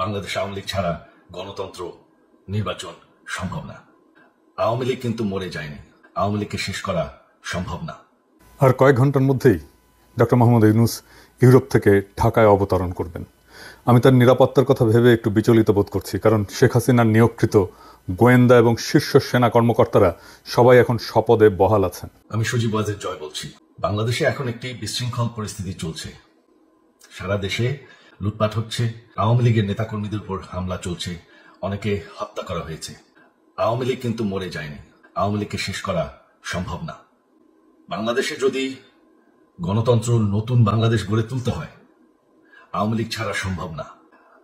বাংলাদেশ আওয়ামী লীগ ছাড়া গণতন্ত্র নির্বাচন সম্ভব না। আওয়ামী লীগ কিন্তু মরে যায়নি, আওয়ামী লীগকে শেষ করা সম্ভব না। আর কয়েক ঘন্টার মধ্যেই ডক্টর মোহাম্মদ ইউনূস ইউরোপ থেকে ঢাকায় অবতরণ করবেন। আমি তার নিরাপত্তার কথা ভেবে একটু বিচলিত বোধ করছি, কারণ শেখ হাসিনার নিয়োগকৃত গোয়েন্দা এবং শীর্ষ সেনা কর্মকর্তারা সবাই এখন স্বপদে বহাল আছেন। আমি সজীব ওয়াজেদ জয় বলছি। বাংলাদেশে এখন একটি বিশৃঙ্খল পরিস্থিতি চলছে, সারা দেশে লুটপাট হচ্ছে, আওয়ামী লীগের নেতাকর্মীদের উপর হামলা চলছে, অনেকে হত্যা করা হয়েছে। আওয়ামী লীগ কিন্তু মরে যায়নি, আওয়ামী লীগকে শেষ করা সম্ভব না। বাংলাদেশে যদি গণতন্ত্র নতুন বাংলাদেশ গড়ে তুলতে হয়, আওয়ামী লীগ ছাড়া সম্ভব না।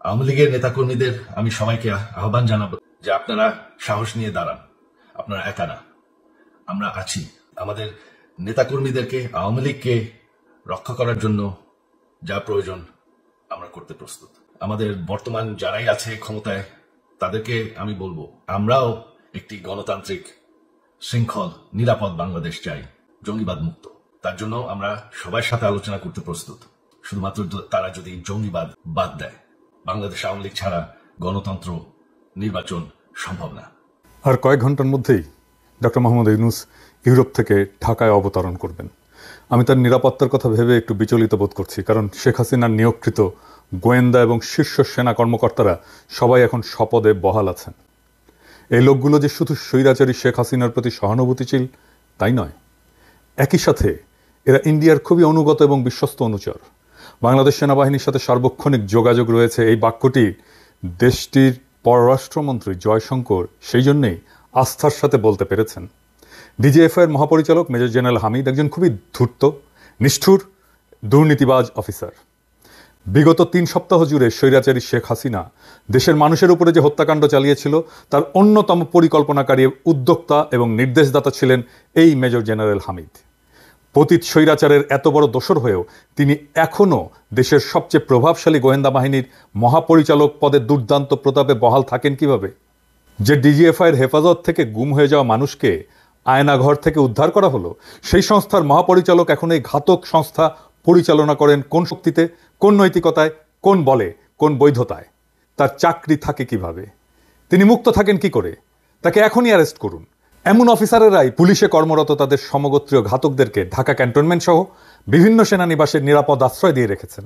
আওয়ামী লীগের নেতাকর্মীদের আমি সবাইকে আহ্বান জানাবো যে আপনারা সাহস নিয়ে দাঁড়ান, আপনারা একা না, আমরা আছি। আমাদের নেতাকর্মীদেরকে, আওয়ামী লীগকে রক্ষা করার জন্য যা প্রয়োজন আমরা করতে প্রস্তুত। আমাদের বর্তমান যারাই আছে ক্ষমতায় তাদেরকে আমি বলবো, আমরাও একটি গণতান্ত্রিক শৃঙ্খল নিরাপদ বাংলাদেশ চাই, জঙ্গিবাদ মুক্ত। তার জন্য আমরা সবার সাথে আলোচনা করতে প্রস্তুত। শুধুমাত্র তারা যদি জঙ্গিবাদ বাদ দেয়, বাংলাদেশ আওয়ামী লীগ ছাড়া গণতন্ত্র নির্বাচন সম্ভব না। আর কয়েক ঘন্টার মধ্যেই ডক্টর মোহাম্মদ ইউনূস ইউরোপ থেকে ঢাকায় অবতরণ করবেন। আমি তার নিরাপত্তার কথা ভেবে একটু বিচলিত বোধ করছি, কারণ শেখ হাসিনার নিয়োগকৃত গোয়েন্দা এবং শীর্ষ সেনা কর্মকর্তারা সবাই এখন স্বপদে বহাল আছেন। এই লোকগুলো যে শুধু স্বৈরাচারী শেখ হাসিনার প্রতি সহানুভূতিশীল তাই নয়, একই সাথে এরা ইন্ডিয়ার খুবই অনুগত এবং বিশ্বস্ত অনুচর। বাংলাদেশ সেনাবাহিনীর সাথে সার্বক্ষণিক যোগাযোগ রয়েছে, এই বাক্যটি দেশটির পররাষ্ট্রমন্ত্রী জয়শঙ্কর সেই জন্যেই আস্থার সাথে বলতে পেরেছেন। ডিজিএফআইয়ের মহাপরিচালক মেজর জেনারেল হামিদ একজন খুবই ধূর্ত, নিষ্ঠুর, দুর্নীতিবাজ অফিসার। বিগত ৩ সপ্তাহ জুড়ে স্বৈরাচারী শেখ হাসিনা দেশের মানুষের উপরে যে হত্যাকাণ্ড চালিয়েছিল তার অন্যতম পরিকল্পনাকারী, উদ্যোক্তা এবং নির্দেশদাতা ছিলেন এই মেজর জেনারেল হামিদ। পতিত স্বৈরাচারের এত বড় দোসর হয়েও তিনি এখনও দেশের সবচেয়ে প্রভাবশালী গোয়েন্দা বাহিনীর মহাপরিচালক পদে দুর্দান্ত প্রতাপে বহাল থাকেন কিভাবে? যে ডিজিএফআইয়ের হেফাজত থেকে গুম হয়ে যাওয়া মানুষকে আয়নাঘর থেকে উদ্ধার করা হলো, সেই সংস্থার মহাপরিচালক এখন এই ঘাতক সংস্থা পরিচালনা করেন কোন শক্তিতে, কোন নৈতিকতায়, কোন বলে, কোন বৈধতায়? তার চাকরি থাকে কিভাবে? তিনি মুক্ত থাকেন কি করে? তাকে এখনই অ্যারেস্ট করুন। এমন অফিসারেরাই পুলিশে কর্মরত তাদের সমগোত্রীয় ঘাতকদেরকে ঢাকা ক্যান্টনমেন্ট সহ বিভিন্ন সেনানিবাসের নিরাপদ আশ্রয় দিয়ে রেখেছেন।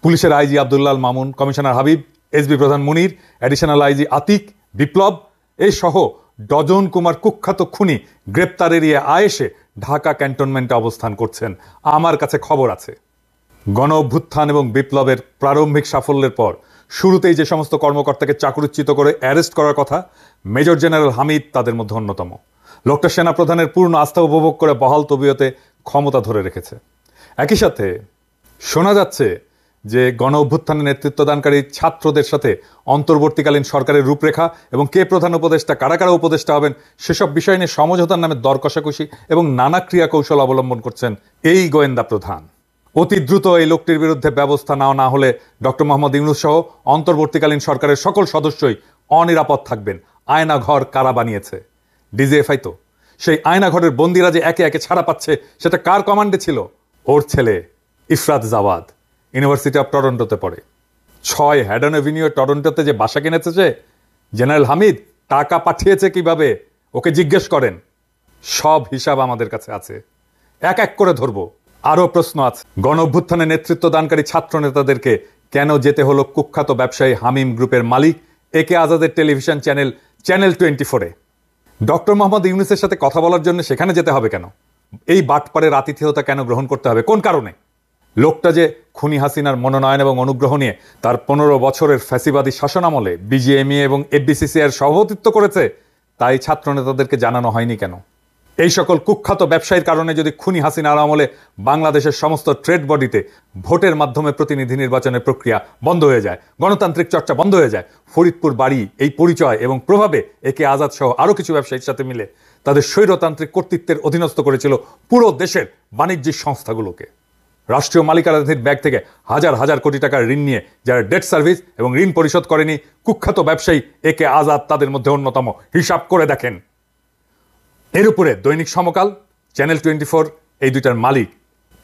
পুলিশের IG Abdullah Mamun, commissioner Habib, SB প্রধান মুনির, অ্যাডিশনাল আইজি আতিক, বিপ্লব এই সহ ডজন কুমার কুখ্যাত খুনি গ্রেপ্তার এড়িয়ে আয়েসে ঢাকা ক্যান্টনমেন্টে অবস্থান করছেন। আমার কাছে খবর আছে, গণ অভ্যুত্থান এবং বিপ্লবের প্রারম্ভিক সাফল্যের পর শুরুতেই যে সমস্ত কর্মকর্তাকে চাকরিচ্যুত করে অ্যারেস্ট করার কথা, মেজর জেনারেল হামিদ তাদের মধ্যে অন্যতম। লোকটা সেনাপ্রধানের পূর্ণ আস্থা উপভোগ করে বহাল তবিয়তে ক্ষমতা ধরে রেখেছে। একই সাথে শোনা যাচ্ছে যে গণ অভ্যুত্থানে নেতৃত্বদানকারী ছাত্রদের সাথে অন্তর্বর্তীকালীন সরকারের রূপরেখা এবং কে প্রধান উপদেষ্টা, কারা কারা উপদেষ্টা হবেন সেসব বিষয় নিয়ে সমঝোতার নামে দর কষাকষি এবং নানা ক্রিয়া কৌশল অবলম্বন করছেন এই গোয়েন্দা প্রধান। অতি দ্রুত এই লোকটির বিরুদ্ধে ব্যবস্থা না হলে ডক্টর মোহাম্মদ ইউনূস সহ অন্তর্বর্তীকালীন সরকারের সকল সদস্যই অনিরাপদ থাকবেন। আয়নাঘর কারা বানিয়েছে? ডিজিএফআই তো। সেই আয়নাঘরের বন্দিরা যে একে একে ছাড়া পাচ্ছে সেটা কার কমান্ডে ছিল? ওর ছেলে ইফরাত জাওয়াদ ইউনিভার্সিটি অফ টরন্টোতে পড়ে। 6 হ্যাডন এভিনিউ টরন্টোতে যে বাসা কিনেছে সে, জেনারেল হামিদ টাকা পাঠিয়েছে কিভাবে ওকে জিজ্ঞেস করেন। সব হিসাব আমাদের কাছে আছে, এক এক করে ধরবো। আরও প্রশ্ন আছে, গণ অভ্যুত্থানে নেতৃত্ব দানকারী ছাত্র নেতাদেরকে কেন যেতে হলো কুখ্যাত ব্যবসায়ী হামিম গ্রুপের মালিক একে আজাদের টেলিভিশন চ্যানেল 24-এ? ডক্টর মোহাম্মদ ইউনূসের সাথে কথা বলার জন্য সেখানে যেতে হবে কেন? এই বাটপাড়ের আতিথেয়তা কেন গ্রহণ করতে হবে? কোন কারণে? লোকটা যে খুনি হাসিনার মনোনয়ন এবং অনুগ্রহ নিয়ে তার 15 বছরের ফ্যাসিবাদী শাসনামলে বিজিএমইএ এবং এফবিসিসিআইয়ের সভাপতিত্ব করেছে, তাই ছাত্র নেতাদেরকে জানানো হয়নি কেন? এই সকল কুখ্যাত ব্যবসায়ীর কারণে যদি খুনি হাসিনার আমলে বাংলাদেশের সমস্ত ট্রেড বডিতে ভোটের মাধ্যমে প্রতিনিধি নির্বাচনের প্রক্রিয়া বন্ধ হয়ে যায়, গণতান্ত্রিক চর্চা বন্ধ হয়ে যায়, ফরিদপুর বাড়ি এই পরিচয় এবং প্রভাবে একে আজাদ সহ আরও কিছু ব্যবসায়ীর সাথে মিলে তাদের স্বৈরতান্ত্রিক কর্তৃত্বের অধীনস্থ করেছিল পুরো দেশের বাণিজ্যিক সংস্থাগুলোকে। রাষ্ট্রীয় মালিকানাধীন ব্যাংক থেকে হাজার হাজার কোটি টাকার ঋণ নিয়ে যারা ডেট সার্ভিস এবং ঋণ পরিশোধ করেনি, কুখ্যাত ব্যবসায়ী একে আজাদ তাদের মধ্যে অন্যতম। হিসাব করে দেখেন। এর উপরে দৈনিক সমকাল, চ্যানেল 24 এই দুইটার মালিক।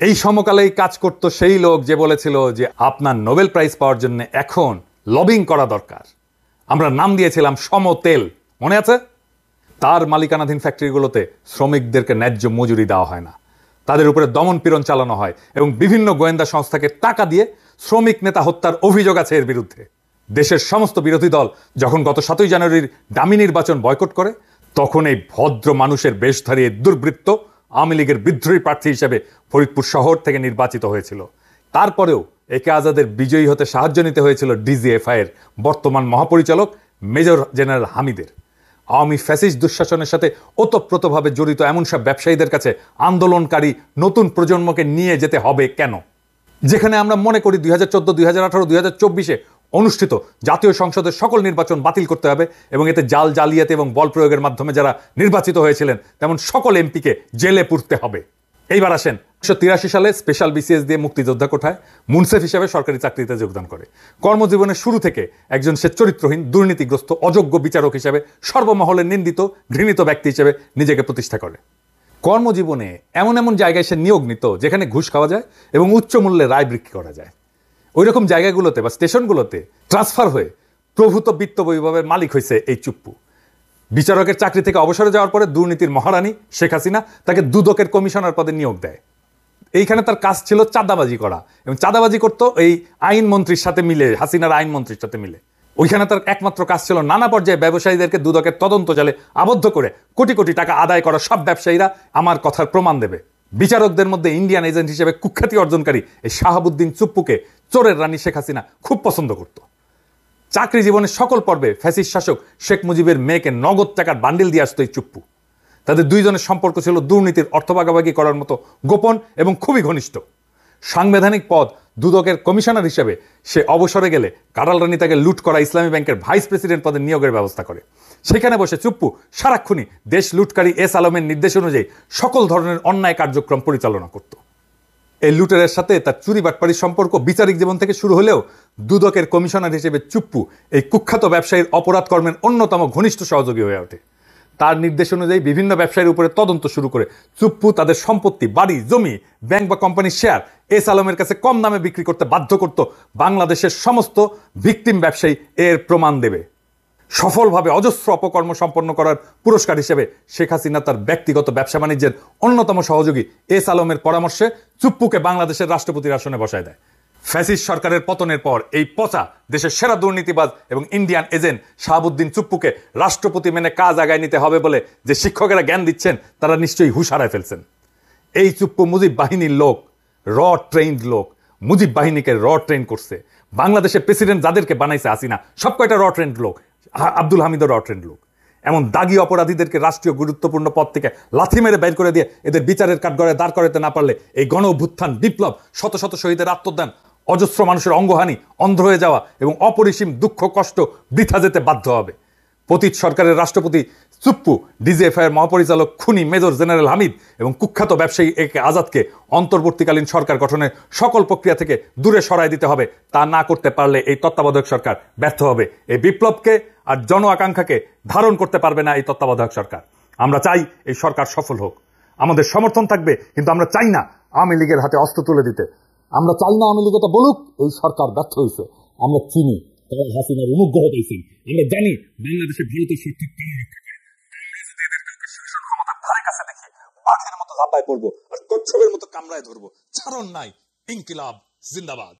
এই সমকালেই কাজ করত সেই লোক যে বলেছিল যে আপনার নোবেল প্রাইজ পাওয়ার জন্য এখন লবিং করা দরকার। আমরা নাম দিয়েছিলাম সমতেল, মনে আছে? তার মালিকানাধীন ফ্যাক্টরিগুলোতে শ্রমিকদেরকে ন্যায্য মজুরি দেওয়া হয় না, তাদের উপরে দমন পীড়ন চালানো হয় এবং বিভিন্ন গোয়েন্দা সংস্থাকে টাকা দিয়ে শ্রমিক নেতা হত্যার অভিযোগ আছে এর বিরুদ্ধে। দেশের সমস্ত বিরোধী দল যখন গত 7 জানুয়ারির ডামি নির্বাচন বয়কট করে, তখন এই ভদ্র মানুষের বেশধারী দুর্বৃত্ত আওয়ামী লীগের বিদ্রোহী প্রার্থী হিসেবে ফরিদপুর শহর থেকে নির্বাচিত হয়েছিল। তারপরেও একে আজাদের বিজয়ী হতে সাহায্য নিতে হয়েছিল ডিজিএফআই এর বর্তমান মহাপরিচালক মেজর জেনারেল হামিদের। আওয়ামী ফ্যাসিস্ট দুঃশাসনের সাথে ওতপ্রোতভাবে জড়িত এমন সব ব্যবসায়ীদের কাছে আন্দোলনকারী নতুন প্রজন্মকে নিয়ে যেতে হবে কেন? যেখানে আমরা মনে করি 2014, 2018, 2024-এ অনুষ্ঠিত জাতীয় সংসদের সকল নির্বাচন বাতিল করতে হবে এবং এতে জাল জালিয়াতি এবং বল প্রয়োগের মাধ্যমে যারা নির্বাচিত হয়েছিলেন তেমন সকল এমপিকে জেলে পুরতে হবে। এইবার আসেন, 1983 সালে স্পেশাল বিসিএস দিয়ে মুক্তিযোদ্ধা কোঠায় মুনসেফ হিসেবে সরকারি চাকরিতে যোগদান করে। কর্মজীবনের শুরু থেকে একজন সে চরিত্রহীন, দুর্নীতিগ্রস্ত, অযোগ্য বিচারক হিসেবে সর্বমহলে নিন্দিত, ঘৃণিত ব্যক্তি হিসেবে নিজেকে প্রতিষ্ঠা করে। কর্মজীবনে এমন এমন জায়গায় সে নিয়োগ নিত যেখানে ঘুষ খাওয়া যায় এবং উচ্চ মূল্যে রায় বিক্রি করা যায়। ওই রকম জায়গাগুলোতে বা স্টেশনগুলোতে ট্রান্সফার হয়ে প্রভূত বিত্ত বৈভবের মালিক হয়েছে এই চুপ্পু। বিচারকের চাকরি থেকে অবসরে যাওয়ার পরে দুর্নীতির মহারানী শেখ হাসিনা তাকে দুদকের কমিশনার পদে নিয়োগ দেয়। এইখানে তার কাজ ছিল চাঁদাবাজি করা, এবং চাঁদাবাজি করতো এই আইন মন্ত্রীর সাথে মিলে, হাসিনার আইন মন্ত্রীর সাথে মিলে। ওইখানে তার একমাত্র কাজ ছিল নানা পর্যায়ে ব্যবসায়ীদেরকে দুদকের তদন্ত জালে আবদ্ধ করে কোটি কোটি টাকা আদায় করা সব ব্যবসায়ীরা আমার কথার প্রমাণ দেবে। বিচারকদের মধ্যে ইন্ডিয়ান এজেন্ট হিসেবে কুখ্যাতি অর্জনকারী এই শাহাবুদ্দিন চুপ্পুকে চোরের রানী শেখ হাসিনা খুব পছন্দ করত। চাকরি জীবনের সকল পর্বে ফ্যাসিস্ট শাসক শেখ মুজিবের মেয়েকে নগদ টাকার বান্ডিল দিয়ে আসতো এই চুপ্পু। তাদের দুইজনের সম্পর্ক ছিল দুর্নীতির অর্থ ভাগাভাগি করার মতো গোপন এবং খুবই ঘনিষ্ঠ। সাংবিধানিক পদ দুদকের কমিশনার হিসেবে সে অবসরে গেলে কারাল রানী তাকে লুট করা ইসলামী ব্যাংকের ভাইস প্রেসিডেন্ট পদে নিয়োগের ব্যবস্থা করে। সেখানে বসে চুপ্পু সারাক্ষণই দেশ লুটকারী এস আলমের নির্দেশ অনুযায়ী সকল ধরনের অন্যায় কার্যক্রম পরিচালনা করত। এই লুটেরের সাথে তার চুরি বাটপাড়ির সম্পর্ক বিচারিক জীবন থেকে শুরু হলেও দুদকের কমিশনার হিসেবে চুপ্পু এই কুখ্যাত ব্যবসায়ীর অপরাধ কর্মের অন্যতম ঘনিষ্ঠ সহযোগী হয়ে ওঠে। তার নির্দেশ অনুযায়ী বিভিন্ন ব্যবসায়ীর উপরে তদন্ত শুরু করে চুপ্পু তাদের সম্পত্তি, বাড়ি, জমি, ব্যাংক বা কোম্পানির শেয়ার এস আলমের কাছে কম দামে বিক্রি করতে বাধ্য করত বাংলাদেশের সমস্ত ভিকটিম ব্যবসায়ী এর প্রমাণ দেবে। সফলভাবে অজস্র অপকর্ম সম্পন্ন করার পুরস্কার হিসেবে শেখ হাসিনা তার ব্যক্তিগত ব্যবসা বাণিজ্যের অন্যতম সহযোগী এস আলমের পরামর্শে চুপ্পুকে বাংলাদেশের রাষ্ট্রপতির আসনে বসায় দেয়। ফ্যাসিস্ট সরকারের পতনের পর এই পচা দেশের সেরা দুর্নীতিবাজ এবং ইন্ডিয়ান এজেন্ট শাহাবুদ্দিন চুপ্পুকে রাষ্ট্রপতি মেনে কাজ আগায় নিতে হবে বলে যে শিক্ষকেরা জ্ঞান দিচ্ছেন তারা নিশ্চয়ই হুঁশ হারায় ফেলছেন। এই চুপ্পু মুজিব বাহিনীর লোক, র ট্রেইনড লোক। মুজিব বাহিনীকে র ট্রেন করছে। বাংলাদেশের প্রেসিডেন্ট যাদেরকে বানাইছে হাসিনা সব কয়টা র ট্রেন্ড লোক। আব্দুল হামিদও র ট্রেন্ড লোক। এমন দাগি অপরাধীদেরকে রাষ্ট্রীয় গুরুত্বপূর্ণ পদ থেকে লাথি মেরে বের করে দিয়ে এদের বিচারের কাঠগড়ায় দাঁড় করাতে না পারলে এই গণ অভ্যুত্থান, বিপ্লব, শত শত শহীদের আত্মদান, অজস্র মানুষের অঙ্গহানি, অন্ধ হয়ে যাওয়া এবং অপরিসীম দুঃখ কষ্ট বৃথা যেতে বাধ্য হবে। পতিত সরকারের রাষ্ট্রপতি চুপ্পু, ডিজিএফআই এর মহাপরিচালক খুনি মেজর জেনারেল হামিদ এবং কুখ্যাত ব্যবসায়ী একে আজাদকে অন্তর্বর্তীকালীন সরকার গঠনের সকল প্রক্রিয়া থেকে দূরে সরায় দিতে হবে। তা না করতে পারলে এই তত্ত্বাবধায়ক সরকার ব্যর্থ হবে। এই বিপ্লবকে আর জন আকাঙ্ক্ষাকে ধারণ করতে পারবে না এই তত্ত্বাবধায়ক সরকার। আমরা চাই এই সরকার সফল হোক, আমাদের সমর্থন থাকবে, কিন্তু আমরা চাই না আওয়ামী লীগের হাতে অস্ত্র তুলে দিতে। আমরা চাই না আওয়ামী লীগ এটা বলুক এই সরকার ব্যর্থ হয়েছে। আমরা চিনি তারা হাসিনার অনুগ্রহ পেয়েছেন। আমরা জানি বাংলাদেশে ভারতের স্বার্থের ধারে কাছে দেখি বাঘের মতো ঝাঁপায় পড়বো আর কচ্ছপের মতো কামড়ায় ধরবো। ছাড়ন নাই। ইনকিলাব জিন্দাবাদ।